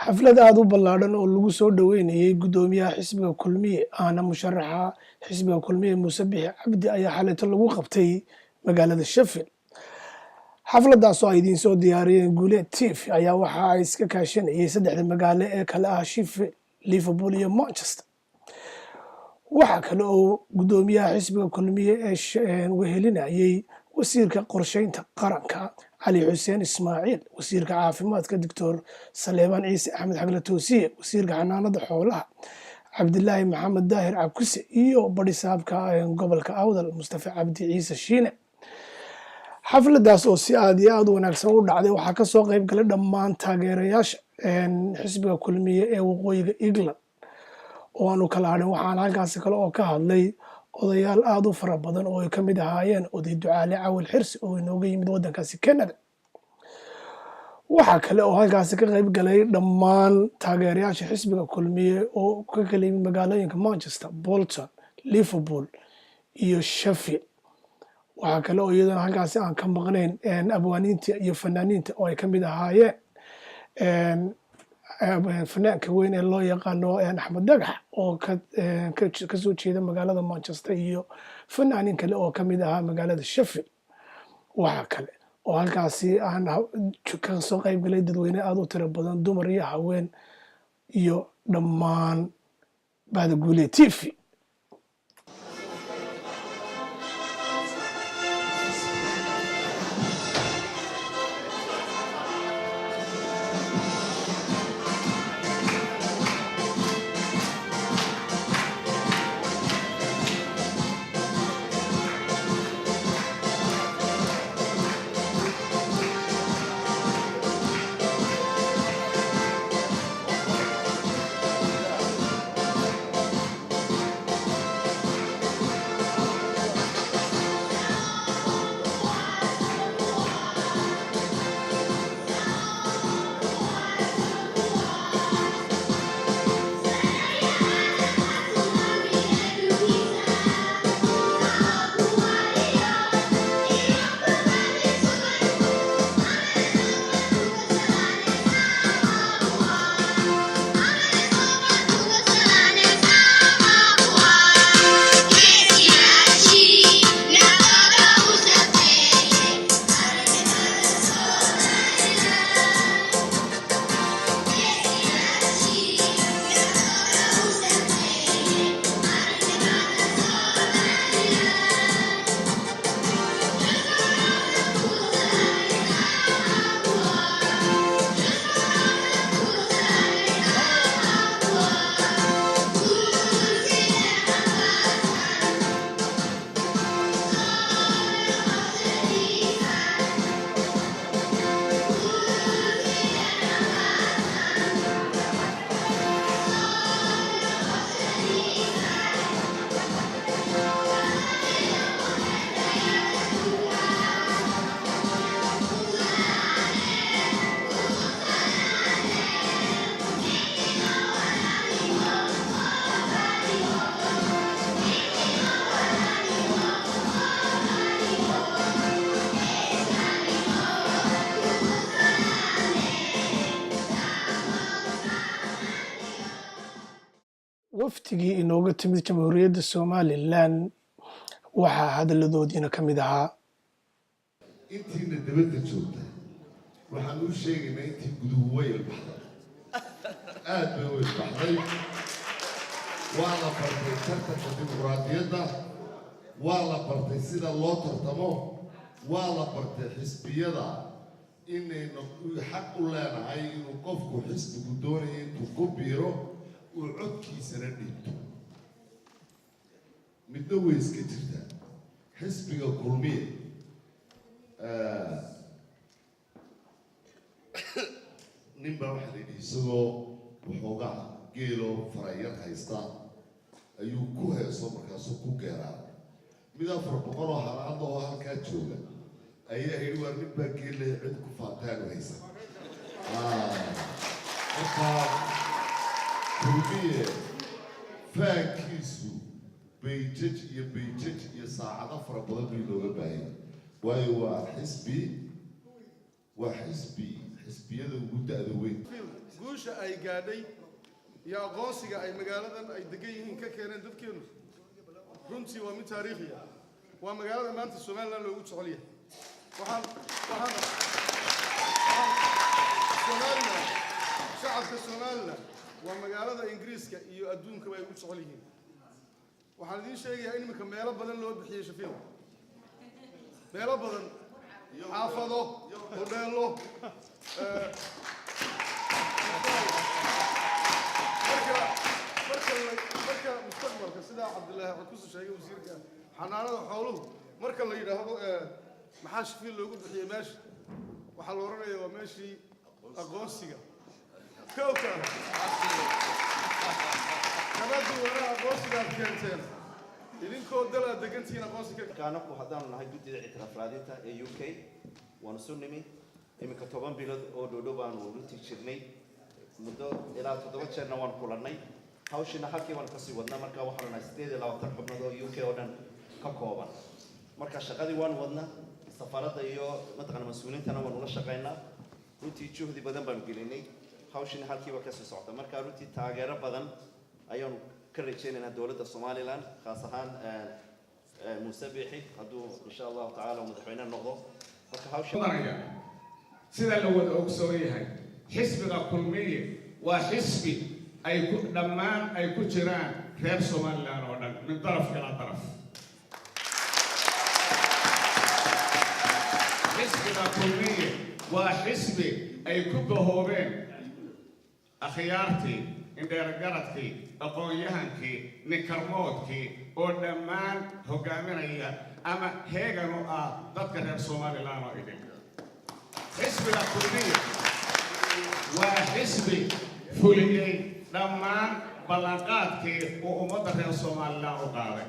xaflad aad u ballaaran oo lagu soo dhaweynayay gudoomiyaha xisbiga kulmiye ahna musharaxa xisbiga kulmiye Muuse Bixi Cabdi ayaa xalayto lagu qabtay magaalada Sheffield. xafladaas oo ay idiin soo diyaariyeen Guuleed TV ayaa waxa ay iska kaashanayay saddexda magaalo ee kala ah Sheffield, Liverpool iyo Manchester. waxa kale oo gudoomiyaha xisbiga kulmiye ee wehelinayay wasiirka qorsheynta qaranka علي حسين إسماعيل وزير عافيمات كدكتور سليمان عيسى أحمد حقل توسية وزير عنانة حولها عبد الله محمد داهر عبكسي إيو بدي سابك قبل كأوضل مصطفى عبد عيسى الشينة حفلة داس أو سياديات ونكسر ودعدي وحكى سوق يبقى دمان تاجرياش حسب كل مية وقوي إجلا وأنا كلامي وحنا قاس كلا أو كهالي odayaal aad u fara badan oo ay ka mid ahaayeen oday ducaale cawil xirsi oo inooga yimid waddankaasi Canada. waxa kale oo halkaasi ka qayb galay dhammaan taageerayaasha xisbiga kulmiye oo ka kala yimid magaalooyinka Manchester, Bolton, Liverpool iyo Sheffield. waxa kale oo iyadana halkaasi aan ka maqnayn abwaaniinta iyo fanaaniinta oo ay ka mid ahaayeen fanaanka weyn ee loo yaqaano Axmed Dagax oo ka soo jeeda magaalada Manchester iyo fanaanin kale oo ka mid ahaa magaalada Sheffield. waxa kale oo halkaasi aan ka soo qayb galay dadweyne aad u tiro badan dumar iyo haween iyo dhammaan baada Guuleed TV. waftigii inooga timid jamhuuriyadda Somaliland waxaa hadaladoodiina ka mid ahaa intiina dibadda joogta waxaan u sheegaynaa intii guduhu way baxday aad bay way baxday waa la bartay tartanka dimuqraadiyadda waa la bartay sida loo tartamo waa la bartay xisbiyada inaynu xaq u leenahay inuu qofku xisbigu doonayo intuu ku biiro uu codkiisana dhiibto midna way iska jirtaa xisbiga kulmiye ninbaa waxaa la yidhi isagoo waxoogaa geelo farayar haysta ayuu ku heeso markaasuu ku geeraa mid 400 oo halaad oo halkaa jooga ayaa yidhi waa ninbaa geelle cid ku faataan haysa markaa kulmiye faankiisu bayjaj iyo saacado fara badan bii looga baahaya waayo waa xisbi xisbiyada ugu da'da weyn guusha ay gaadhay iyo aqoonsiga ay magaaladan ay degan yihiin ka keeneen dadkeenu runtii waa mid taariikhi ah waa magaalada maanta Soomaaliland loogu jecel yahay waxaan Soomaaliland shacabka Soomaaliland waa magaalada Ingiriiska iyo adduunka ay ugu jecel yihiin waxaan idin sheegayaa in imika meelo badan loo bixiyay Sheffield meelo badan xaafado hoteelo marka mustaqbalka sida Cabdullaahi Cukus sheegay wasiirka xanaanada xooluhu marka la yiraahdo maxaa Sheffield loogu bixiyay meesha waxa la oranayaa waa meeshii aqoonsiga kowka kabadu wala aqoonsiga keenteen idinkoo dala degantiin aqoonsiga kaanaku haddaan nahay guddida ictiraaf raadinta ee UK waan soo nimi imika 10 bilood oo dhow baan runtii jirnay muddo ilaa 7 jeerna waan kulannay hawshina halkii waan ka sii wadnaa marka waxaan nahay 28 xubnood oo UK oo dhan ka kooban marka shaqadii waan wadnaa safarada iyo madaqan mas'uuliyiintana waan ula shaqeynaa runtii juhdi badan baan gelinay hawshina halkii waa ka sii socota marka runtii taageero badan ayaan ka rajaynaynaa dawladda Somaliland khaas ahaan Musabixi hadduu insha Allah ta'ala madaxweyne noqdo marka hawsha sida la wada ogsoon yahay xisbiga kulmiye waa xisbi ay ku dhammaan ay ku jiraan reer Somaliland oo dhan min daraf ila daraf xisbiga kulmiye waa xisbi ay ku bahoobeen akhyaartii indheer garadkii aqoon-yahankii ninkarmoodkii oo dhammaan hogaaminaya ama heegan u ah dadka reer Somaliland oo idin xisbiga kulmiye waa xisbi fuliyey dhammaan ballanqaadkii uu ummadda reer Somaliland u qaaday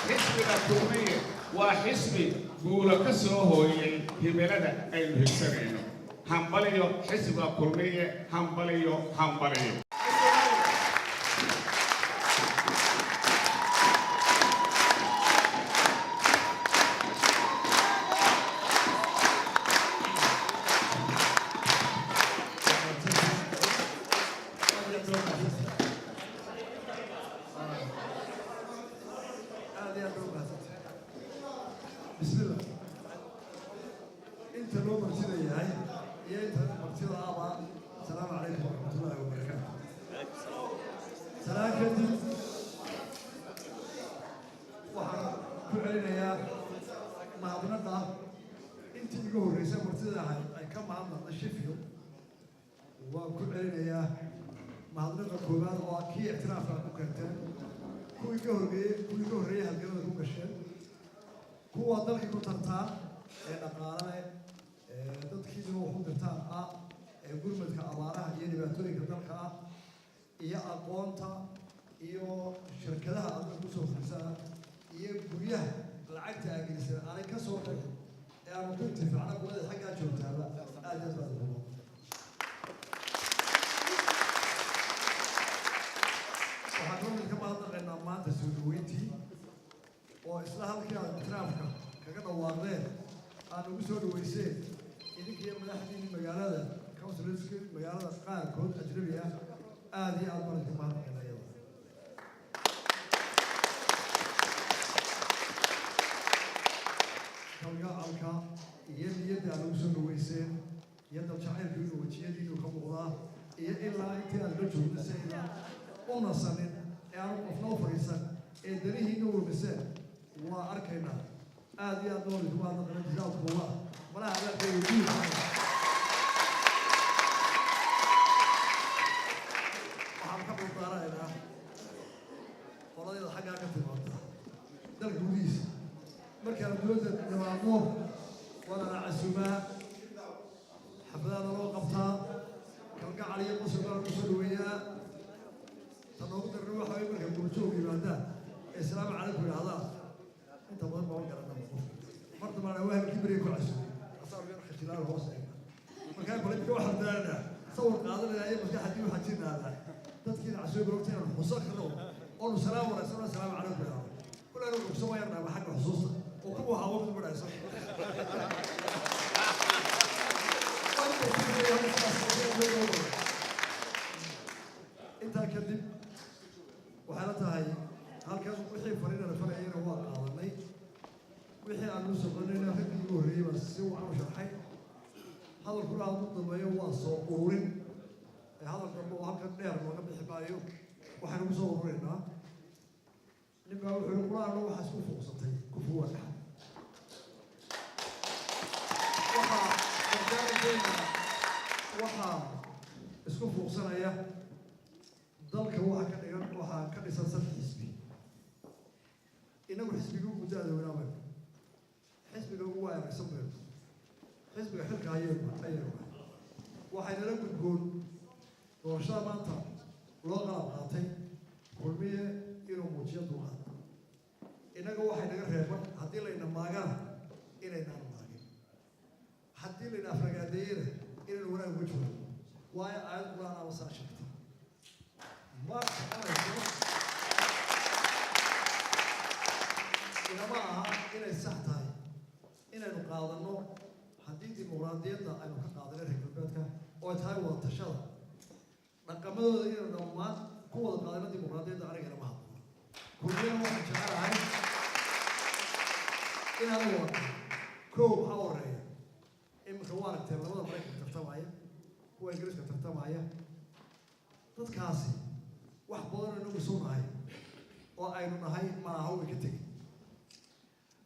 xisbiga kulmiye waa xisbi guulo ka soo hooyay himilada aynu higsanayno hambaliyo xisbiga kulmiye hambaliyo بسم الله انت لو مرتدى ياهي يا انت مرتدى ابا السلام عليكم ورحمه الله وبركاته سلام كدب waxaan ku celinayaa mahadnaqda intii ugu horeysay martida ay ka mahadnaqda Sheffield waan ku celinayaa mahadnaqa koobaad oo kii ictiraafka ku keenteen kuwii ka horeeyay halgamada ku gasheen kuwa dalkii ku tartaa ee dhaqaalaha dadkiina wax u dirtaan ee gurmadka abaaraha iyo dhibaatooyinka dalka iyo aqoonta iyo shirkadaha aad ku soo fursaa iyo guryaha lacagta aglisay aanay ka soo qeybin ee aan ku intifaacna kuwada xagga joogtaaba aad iyo aad u waxaan ka mahadnaqaynaa maanta soo dhaweyntii oo isla halkii aad ictiraafka kaga dhawaaqdeen aad ugu soo dhaweyseen idinkii madaxdiinii magaalada councilorska magaalada qaarkood ajnabi ah aad iyo aad baan ka mahadnaqaynaa iyada kalgacalka iyo niyadda aad ugu soo dhaweyseen iyo daljacaylka inuu wajiyadiinu ka muuqdaa iyo ilaa intii aad la joogda si ilaa u nasanin ee aanu qofna u fadhiisan ee danihiina urmiseen waa arkaynaa aad iyo aad loo idinku mahadnaqaynaa jazaakumullah malaha adeerkayga guud waxaan ka baldaaranaynaa qoladayda xaggaa ka timaada dalka gudihiisa markaan dowladda nimaadno waa lana casuumaa xafladaana loo qabtaa kalgacal iyo qosol baa lagu soo dhaweeyaa tan ugu darna waxa way marka gurjoog yimaadaan ee salaamu calaykum yidhahdaan inta badan baa garanaa mar dambana waa halkii beriga ku casuumay asaar yar khajilaan hoos eega markaa balinka waxaan daanaa sawir qaadanaya iyo maskaxdii waxaan jirnaadaa dadkiina casuumay ogta inaan xuso karno oonu salaam wanaagsan oo salaamu calaykum yidhahdo kulaan u cubso waa yarnaa xagga xusuusta oo kuwa waxaa waqti maraysa aanu soconayna raggii ugu horreeyey baa si wacan u sharxay hadalkuna aad u dambeeyo waa soo ururin ee hadal dambe oo halkan dheer looga bixi maayo waxaynu ku soo ururinaynaa nin baa wuxuu yihi qur-aanna waxaa isku fuuqsatay kufu waa dhaxal waxaa isku fuuqsanaya dalka waxa ka dhigan waxaa ka dhisan saddex xisbi inagu xisbiga ugu da-doonaaba xisbiga ugu waayaraysan bayno xisbiga xilka ayaynu waxaynala gudboon doorashada maanta loo qalab qaatay kulmiye inuu muujiyo dulqaad innaga waxay naga reeban haddii layna maagana inaynaan maagin haddii layna afragaadeeyena inaynu wanaag uga joogo waayo aayad qur-aan ama saa sheegtay marka anayso inama aha inay sax tahay inaynu qaadano haddii dimuqraadiyadda aynu ka qaadanay reer galbeedka oo tahay wada tashada dhaqamadooda inaynu dhammaan ku wada qaadano dimuqraadiyadda aniga inama hadlo kulmiyana waxaan jecelahay inaada wada kow maxaa horeeya iminka waa aragteen labada maraykanka tartamaya kuwa ingiriiska tartamaya dadkaasi wax badan inagu soo nahay oo aynu nahay maaha way ka tegin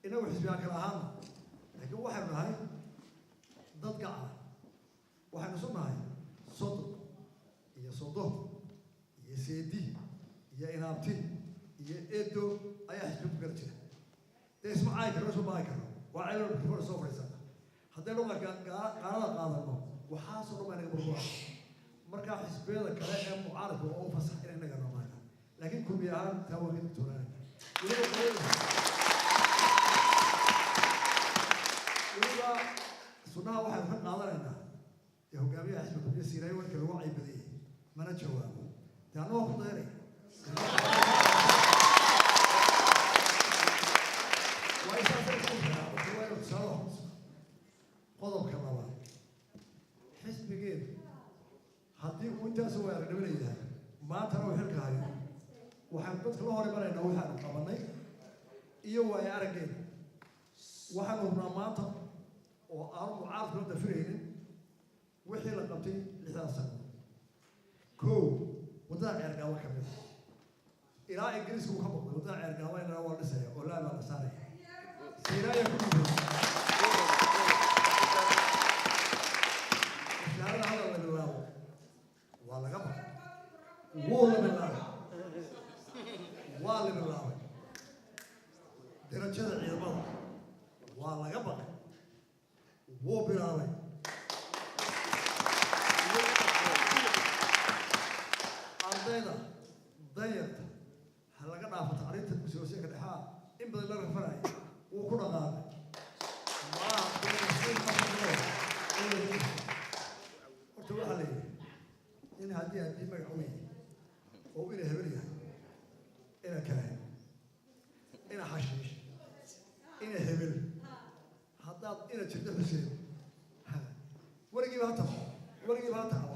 inagu xisbiyaa kale ahaana laakiin waxaynu nahay dad gaca waxaynu isu nahay sodon iyo sodon iyo seedi iyo inaabtin iyo edo ayaa xisbi ku kala jira dee isma caayi karno isma maayi karno waa ceelol kifona soo fadhiisana haddaynu qaalada qaadano waxaasoo dhan baa naga murmura markaa xisbiyada kale ee mucaaradka oo u fasax inay naga noqdaan laakiin kulmi ahaan taa waa ka digtoonaanay weliba sunnaha waxaynu ka qaadanaynaa ee hogaamiyaha xisbiga kulmiye siiraayo warkii lagu caybadayay mana jawaabo dee anna waa ku dayanay waa isaasay ku jiraa marka waa inuu tusaale wax qodobka labaad xisbigeedu haddii uu intaas waa aragnimo leeyahay maantana uu xilka hayo waxaanu dadka la hor imanaynaa waxaanu qabanay iyo waayo araggeeda waxaanu hubnaa maanta oo aanu mucaaradka la dafiraynin wixii la qabtay 6 sano kow waddada ceergaabo ka mid ilaa ingiriiska uu ka muuqday waddada ceergaabo inana waa dhisaya oo laabaa la saaraya siiraaya ku dhintay mushaharada hadal la bilaabo waa laga baxay wuu la bilaabay waa la bilaabay darajada ciidamada waa laga baqay wuu bilaabay ardayda danyarta ha laga dhaafo tacriinta dugsiga dhexaa in badan la rafanaya wuu ku dhaqaaqay horta waxaa la yidhi in haddii magac u yahay oo ina hebel yahay ina kale ina xashiish ina hebel haddaad ina jirto xuseen weligiiba ha taxo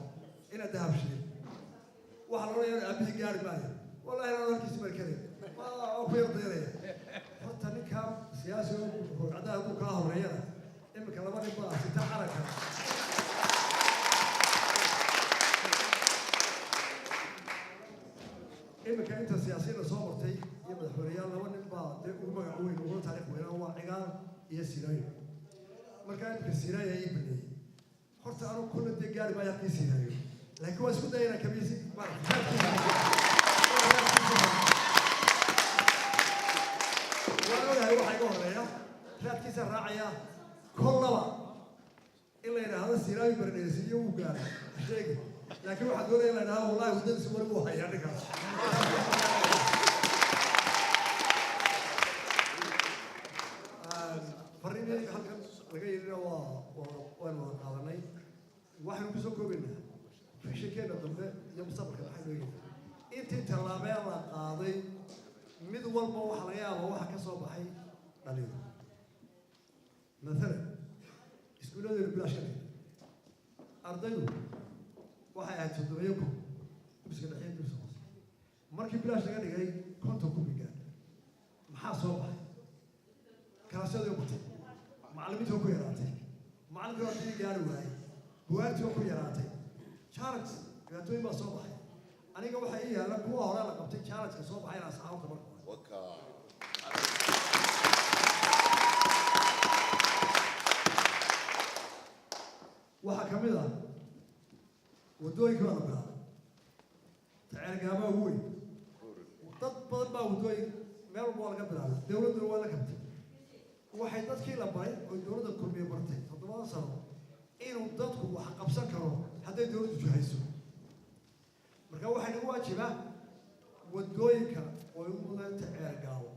ina dahabsheen waxaa la odhanaya aabihii gaari maayo wallahi inaan halkiisi markale waa ku yar dayraya horta ninkaa siyaasi oo rogcadaha hadduu kaa horeeyana iminka laba nin baa sita calanka iminka inta siyaasiyiinna soo martay iyo madaxweyneyaal laba nin baa dee ugu magac weyn ugula taariikh weynaa waa cigaal iyo siraayo markaa iminka siraayo ii baneeyey horta anu kulla dee gaari maayo halkii siraayo laakiin waa isku dayana kamiisi waan ogahay waxaa iga horeeya raadkiisa raacaya kollaba in la yidhaahdo siraayo barneesiyo wuu gaaray sheegi laakiin waxaa doonaya in la yidhahdo wallahi waddadiisi wali wuu hayaa ninkaas fariinayga halkan laga yidhina waanu wada qaadanay waxaynu kusoo koobaynaa fishankeena dambe iyo mustaqbalka maxay noo yihi intii tallaabee la qaaday mid walba waxa laga yaaba waxa ka soo baxay dhaliilo maalan iskuulladeenu bilaashana ardaydu waxay ahayd 7 kun dugsiga dhexe dugsiga hoose markii bilaash laga dhigay 50 kun bigaan maxaa soo baxay kalaasada batay macallimiinta ku yaraatay macallinka haddii gaari waayey buwaagtii ku yaraatay challenge dhibaatooyin baa soo baxay aniga waxaa ii yaalla kuwa hore la qabtay challenge-ka soo baxay inaan saxaabta marka waxaa ka mid ah waddooyinka baa la bilaabay taceergaamaa ugu weyn dad badan baa waddooyin meel walba waa laga bilaabay dowladduna waa la kabtay waxay dadkii la baray oo dowladda kulmiye bartay 7 sano inuu dadku wax qabsan karo hadday dowladdu jahayso marka waxay nagu waajibaa waddooyinka oo ugu mudan taceergaabo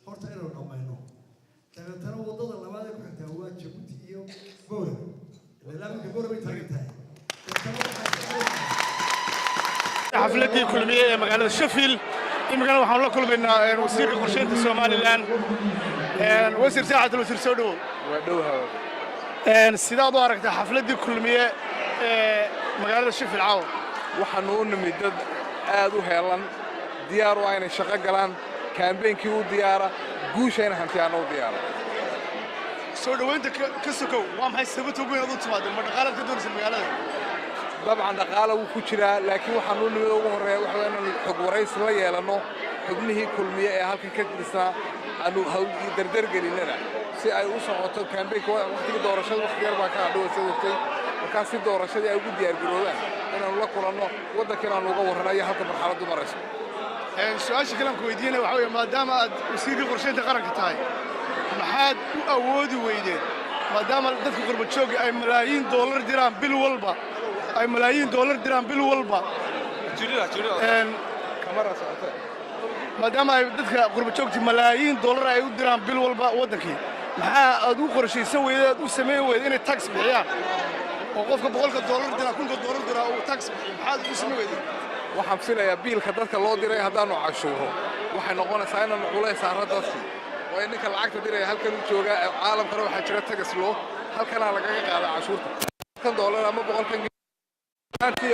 horta inaynu dhammayno dabeetana waddada labaad ee ku xigtaa waa Jabuuti iyo Boole ilaalinka Boole bay taagan tahay xafladii kulmiye ee magaalada Sheffield imikana waxaan la kulmaynaa wasiirka qorsheynta Somaliland wasiir saacad wasiir soo dhawo waa dhowhaa sidaad u aragtaa xafladii kulmiye ee magaalada Sheffield caawa waxaan u nimid dad aad u heelan diyaar u ah inay shaqo galaan kaambeenkii u diyaara guushayna hantiyaan u diyaara soo dhaweynta ka sokow waa maxay sababta ugu weyn aad u timaadeen ma dhaqaalaad ka doonaysa magaalada dabcan dhaqaala wuu ku jiraa laakiin waxaan u nimid ugu horreeya waxa weeye inaan xog waraysi la yeelanno xubnihii kulmiye ee halkan ka dhisnaa aanu dardargelinana si ay u socoto kaambeenka waqtigii doorashada waqti yar baa ka hadhowaysa waqtay markaa si doorashadii ay ugu diyaargaroobaan inaanu la kulanno waddanka inaanu uga warranayo halka marxaladdu marayso su-aasha kale aan ku weydiinaya waxaa weeye maadaama aad wasiirka qorsheynta qaranka tahay maxaad u awoodi weydeen maadaama dadka qurba jooga ay malaayiin doolar diraan bil walba ay malaayiin doolar diraan bil walba maadaama ay dadka qurba joogta malaayiin doolar ay u diraan bil walba waddankii maxaa aad u qorshaysan weyday aad u samayn weyday inay tax bixiyaan oo qofka $100 diraa $100 diraa uu tax bixiyo maxaad u samayn weyday waxaan filayaa biilka dadka loo diray haddaanu cashuuro waxay noqonaysaa inaanu culays saarno dadkii waayo ninka lacagta diraya halkan u joogaa caalamkana waxaa jira tagas loo halkanaa lagaga qaada cashuurta $100 ama $100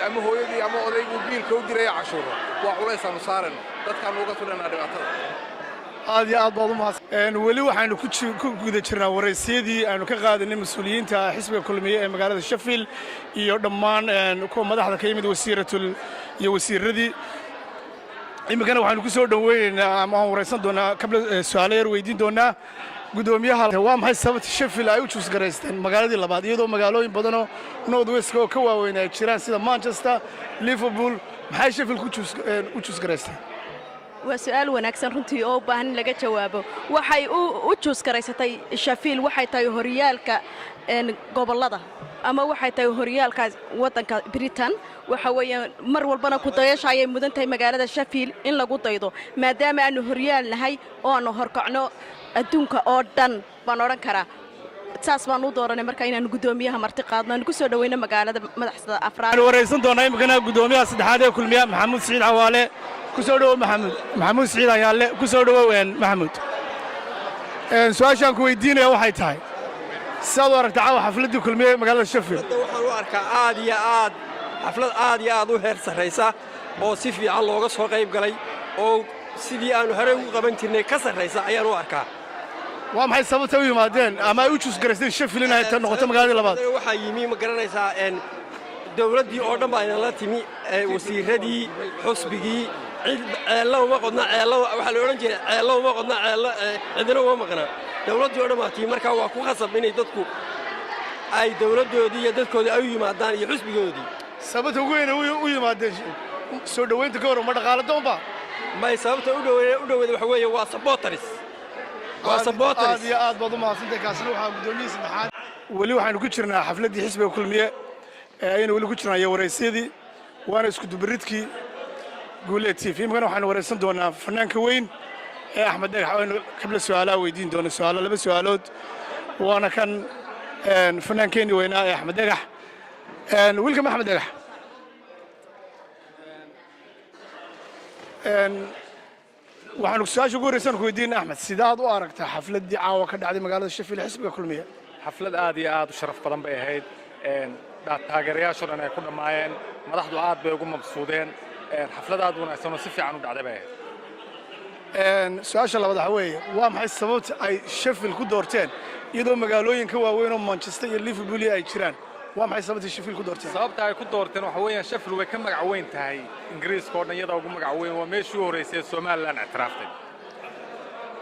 ama hooyadii ama odaygu biilka u diraya cashuuro waa culays aanu saarayno dadkaanu uga tudhanaa dhibaatada aad iyo aad baad u mahadsan weli waxaynu ku guda jirnaa waraysiyadii aynu ka qaadanay mas-uuliyiinta xisbiga kulmiye ee magaalada Sheffield iyo dhammaan kuwa madaxda ka yimid wasiiratul iyo wasiiradii imikana waxaynu ku soo dhaweynaynaa ama aan waraysan doonaa kabla su'aalo yar weydiin doonaa gudoomiyaha waa maxay sababta Sheffield ay u choose-gareysteen magaaladii labaad iyadoo magaalooyin badan oo North West oo ka waaweyn ay jiraan sida Manchester Liverpool maxay Sheffield u choose-gareysteen waa su'aal wanaagsan runtii oo u baahan in laga jawaabo waxay u choose-gareysatay Sheffield waxay tahay horyaalka gobolada ama waxay tahay horyaalka waddanka Britain waxa weeyaan mar walbana ku dayasho ayay mudan tahay magaalada Sheffield in lagu daydo maadaama aanu horyaal nahay oo aanu horkacno adduunka oo dhan baan oran karaa saas baan u dooranay marka inaan gudoomiyaha marti qaadno aan ku soo dhaweyno magaalada madaxda afraad waraysan doonaa imikana gudoomiyaha saddexaad ee kulmiye Maxamuud Saciid Cawaale ku soo dhawo Maxamuud Saciid Ayaale ku soo dhawo Maxamuud su'aashaan ku weydiinaya waxay tahay sidaad u aragtaa caawa xafladii kulmiye magaalada Sheffield waxaan u arkaa aad iyo aad xaflad aad iyo aad u heer sarreysa oo si fiican looga soo qayb galay oo sidii aanu hore ugu qaban jirnay ka sarreysa ayaan u arkaa waa maxay sababta u yimaadeen ama ay u choose-gareysteen Sheffield inay noqoto magaaladii labaad waxaa yimi ma garanaysaa dowladdii oo dhan baa inala timi wasiiradii xusbigii ceello uma qodna ceello waxaa la odhan jiray ceello uma qodna ceello cidina uma maqna dowladdii oo dhan baa timi markaa waa ku khasab inay dadku ay dowladdoodii iyo dadkoodii ay u yimaadaan iyo xusbigoodii sababta ugu weyn u yimaadeen soo dhaweynta ka hor ma dhaqaale doonba may sababta u dhaweyd waxa weeye waa supporters aad iyo aad baad u mahadsantahay kaasina waxaa gudoomiyihii saddexaad weli waxaynu ku jirnaa xafladdii xisbiga kulmiye ayaynu weli ku jirnaa iyo waraysyadii waana isku dubaridkii guuleed TV imikana waxaynu waraysan doonaa fanaanka weyn ee Axmed Dhagax aynu kabla su'aalaha weydiin doona su'aalo laba su'aalood waana kan fanaankeenii weynaa ee Axmed Dhagax wiilka Axmed Dhagax waxaanu su'aasha ugu horeysan ku weydiin Axmed sidaad u aragtaa xafladii caawa ka dhacday magaalada Sheffield xisbiga kulmiye xaflad aad iyo aad u sharaf badan bay ahayd taageerayaashu dhan ay ku dhammaayeen madaxdu aad bay ugu mabsuudeen xaflad aad wanaagsan oo si fiican u dhacday bay ahayd su'aasha labaad waxa weeye waa maxay sababta ay Sheffield ku doorteen iyadoo magaalooyinka waaweyn oo Manchester iyo Liverpool ay jiraan waa maxay sababta Sheffield ku doorteen sababta ay ku doorteen waxa weeyaan Sheffield way ka magac weyn tahay Ingiriiska oo dhan iyada ugu magac weyn waa meeshii u horeysay Soomaaliland ictiraaftay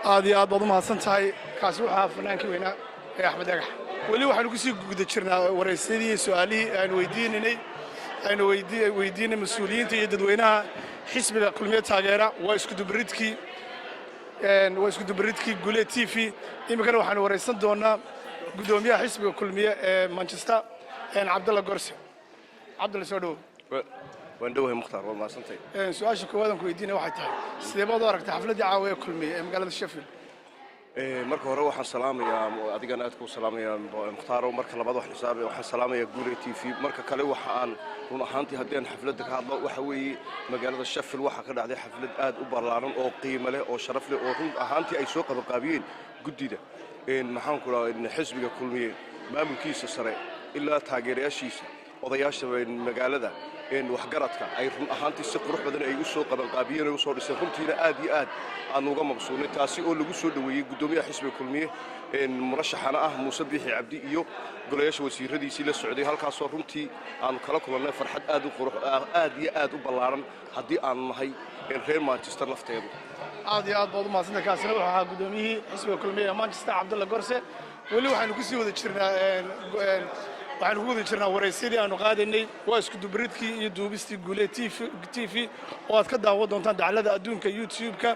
aad iyo aad baad u mahadsan tahay kaasi waxa fanaankii weynaa ee Axmed Dhagax weli waxaanu ku sii guda jirnaa waraysadii su'aalihii aan weydiinay mas'uuliyiinta iyo dadweynaha xisbiga kulmiye taageera waa isku dubridkii Gule TV imikana waxaanu waraysan doonaa gudoomiyaha xisbiga kulmiye ee Manchester Cabdalla Gorse Cabdalla soo dhaw waan dhawahay Mukhtaar waa maasantay su'aasha koowaad aan ku weydiinay waxay tahay sidee baad u aragtay xafladii caawa ee kulmiye ee magaalada Sheffield marka hore waxaan salaamayaa adigana aad ku salaamayaa Mukhtaar marka labaad waxaan salaamayaa Gule TV marka kale waxaan run ahaantii haddii aan xafladda ka hadlo waxa weeye magaalada Sheffield waxa ka dhacday xaflad aad u ballaaran oo qiimo leh oo sharaf leh oo run ahaantii ay soo qabanqaabiyeen guddida maxaan ku raadinaa xisbiga kulmiye maamulkiisa sare ilaa taageerayaashiisa odayaasha magaalada waxgaradka ay run ahaantii si qurux badan ay u soo qabanqaabiyeen oo u soo dhisay runtiina aad iyo aad aan uga mabsuunay taasi oo lagu soo dhaweeyay gudoomiyaha xisbiga kulmiye murashaxana ah Muuse Biixi Cabdi iyo golayaasha wasiiradiisii la socday halkaas oo runtii aan kala kulannay farxad aad u qurux aad iyo aad u ballaaran haddii aan nahay reer Manchester lafteedu aad iyo aad baad u mahadsantahay kaasina wuxuu ahaa gudoomiyihii xisbiga kulmiye ee Manchester Cabdalla Gorse weli waxaanu ku sii wada jirnaa waraysadii aanu qaadaynay waa isku dubridkii iyo duubistii Gule TV oo aad ka daawan doontaan dacallada adduunka YouTube-ka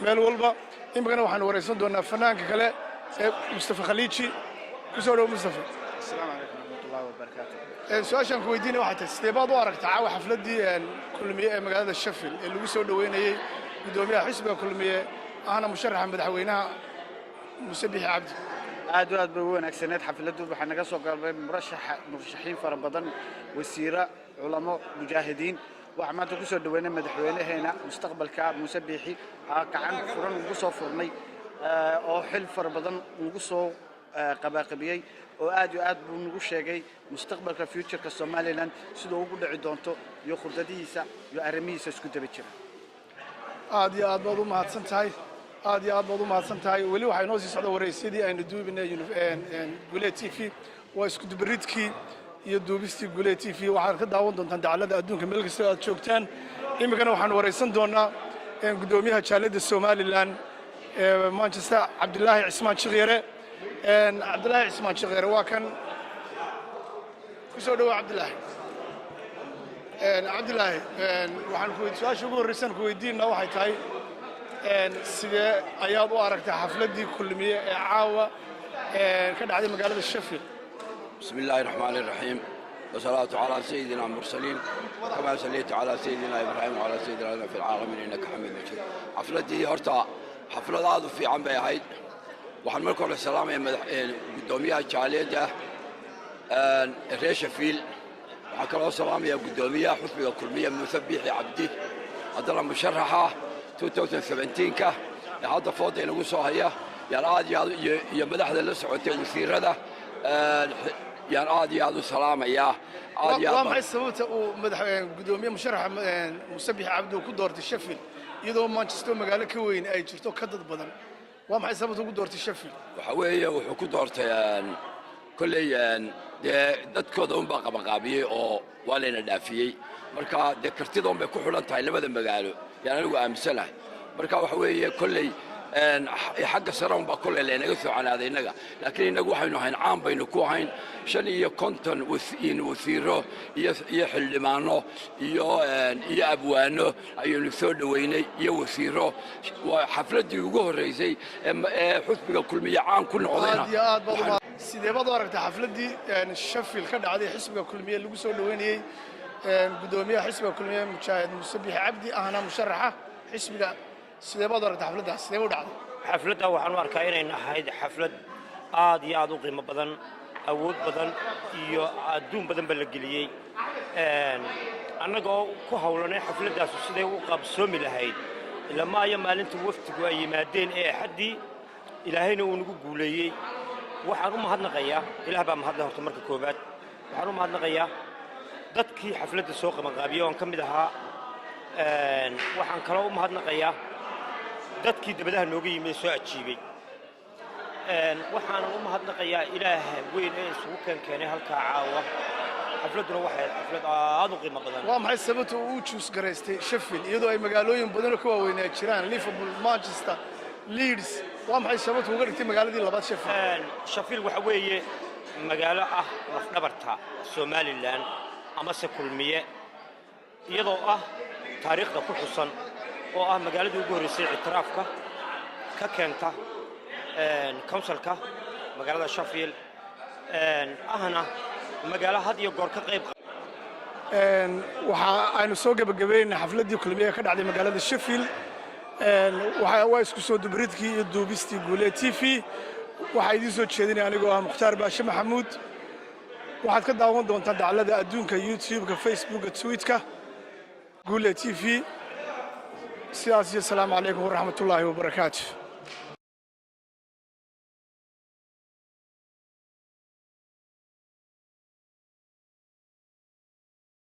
meel walba imikana waxaanu waraysan doonaa fanaanka kale ee Mustafa Khaliiji ku soo dhaw Mustafa السلام عليكم ورحمة الله وبركاته. su-aashaan ku weydiinay waxay tahay sidee baad u aragtaa caawa xafladii kulmiye ee magaalada Sheffield ee lagu soo dhaweynayay gudoomiyaha xisbiga kulmiye ahna musharaxa madaxweynaha Muuse Biixi Cabdi aad iyo aad bay u wanaagsaneed xafladdu waxaa naga soo galbay murashaxiin fara badan wasiiro culamo mujaahidiin waxaan maanta ku soo dhaweynay madaxweynaheena mustaqbalka Muuse Biixi gacan furan ugu soo furnay oo xil fara badan ugu soo qabaaqabiyay oo aad iyo aad buu nagu sheegay mustaqbalka future-ka Somaliland sidoo ugu dhici doonto iyo khudadiisa iyo arrimihiisa isku daba jira aad iyo aad baad u mahadsan tahay weli waxay noo sii socda waraysadii aynu duubinay Gule TV waa isku dubridkii iyo duubistii Gule TV waxaad ka daawan doontaan dacallada adduunka meel kasta aad joogtaan imikana waxaan waraysan doonaa gudoomiyaha jaaliyadda Somaliland ee Manchester Cabdillaahi Cismaan Shiqyare Cabdillaahi Cismaan Shiqyare waa kan ku soo dhawaad Cabdillaahi waxaan ku su-aasha ugu horreysan ku weydiinaa waxay tahay sidee ayaad u aragtay xafladii kulmiye ee caawa ka dhacday magaalada Sheffield بسم الله الرحمن الرحيم والصلاة على سيدنا المرسلين كما صليت على سيدنا إبراهيم وعلى سيدنا في العالمين إنك حميد مجيد حفلتي هرتا حفلة هذا في عم بيهايد وحن ملكم السلام يا قدوميها جاليدة ريشفيل وحكرا السلام يا قدوميها حسبي كلمية Muuse Biixi Cabdi هذا مشرحة 2017 كه هذا فاضي نقول صهيا يعني عادي يا مدح ذا لسعته وثير هذا يعني عادي هذا السلام يا عادي ما هي السبب ومدح قدومية مشرحة Muuse Biixi Cabdi ku doortay Sheffield iyadoo Manchester magaalo ka weyn ay jirto ka dad badan waa maxay sababta ugu doortay Sheffield waxa weeye wuxuu ku doortay kulay dadkooda un baa qabanqaabiyey oo waa layna dhaafiyey marka dee kartida un bay ku xulan tahay labada magaalo yani anigu aaminsanahay marka waxa weeye kulay xagga sare un baa kulay laynaga soo canaaday innaga laakiin innagu waxaynu ahayn caan baynu ku ahayn 55 wasiiro iyo xildhibaano iyo abwaano ayaynu soo dhaweynay iyo wasiiro waa xafladii ugu horeysay ee xusbiga kulmiye caan ku noqdayna sidee baad u aragtay xafladii Sheffield ka dhacday xisbiga kulmiye lagu soo dhaweynayay gudoomiyaha xisbiga kulmiye mujaahid Muuse Biixi Cabdi ahna musharaxa xisbiga sidee baad u aragtay xafladaas sidee u dhacday xafladda waxaan u arkaa inay ahayd xaflad aad iyo aad u qiimo badan awood badan iyo adduun badan baa la geliyey annagoo ku hawlanay xafladdaas siday u qabsoomi lahayd ilaa ay maalinta waftigu ay yimaadeen ee xaddii ilaahayna uu nagu guuleeyey waxaan u mahadnaqayaa ilaah baa mahadle horta marka koobaad waxaan u mahadnaqayaa dadkii xafladda soo qabanqaabiyey oon ka mid ahaa waxaan kaloo u mahadnaqayaa dadkii dabadaha nooga yimid soo ajiibay waxaan u mahadnaqayaa ilaahay weyn ee isugu keenay halkaa caawa xafladuna waxay xaflad aad u qiimo badan waa maxay sababta uu choose gareystay Sheffield iyadoo ay magaalooyin badan oo ka waaweyn ay jiraan Liverpool Manchester Leeds waa maxay sababta uu gareystay magaaladii labaad Sheffield Sheffield waxa weeye magaalo ah lafdhabarta Somaliland ama se kulmiye iyadoo ah taariikhda ku xusan oo ah magaaladii ugu horeysay ictiraafka ka keenta councilka magaalada Sheffield ahna magaalo had iyo goor ka qayb waxa aynu soo gabagabeynaa xafladii kulmiye ka dhacday magaalada Sheffield waxa isku soo dubridkii iyo duubistii Guule TV waxa idin soo jeedinay anigoo ah Mukhtaar Baashe Maxamuud waxaad ka daawan doontaan dacallada adduunka YouTube-ka Facebook-ka Twitter-ka Guule TV sidaas iyo salaamu calaykum waraxmatullaahi wabarakaatuh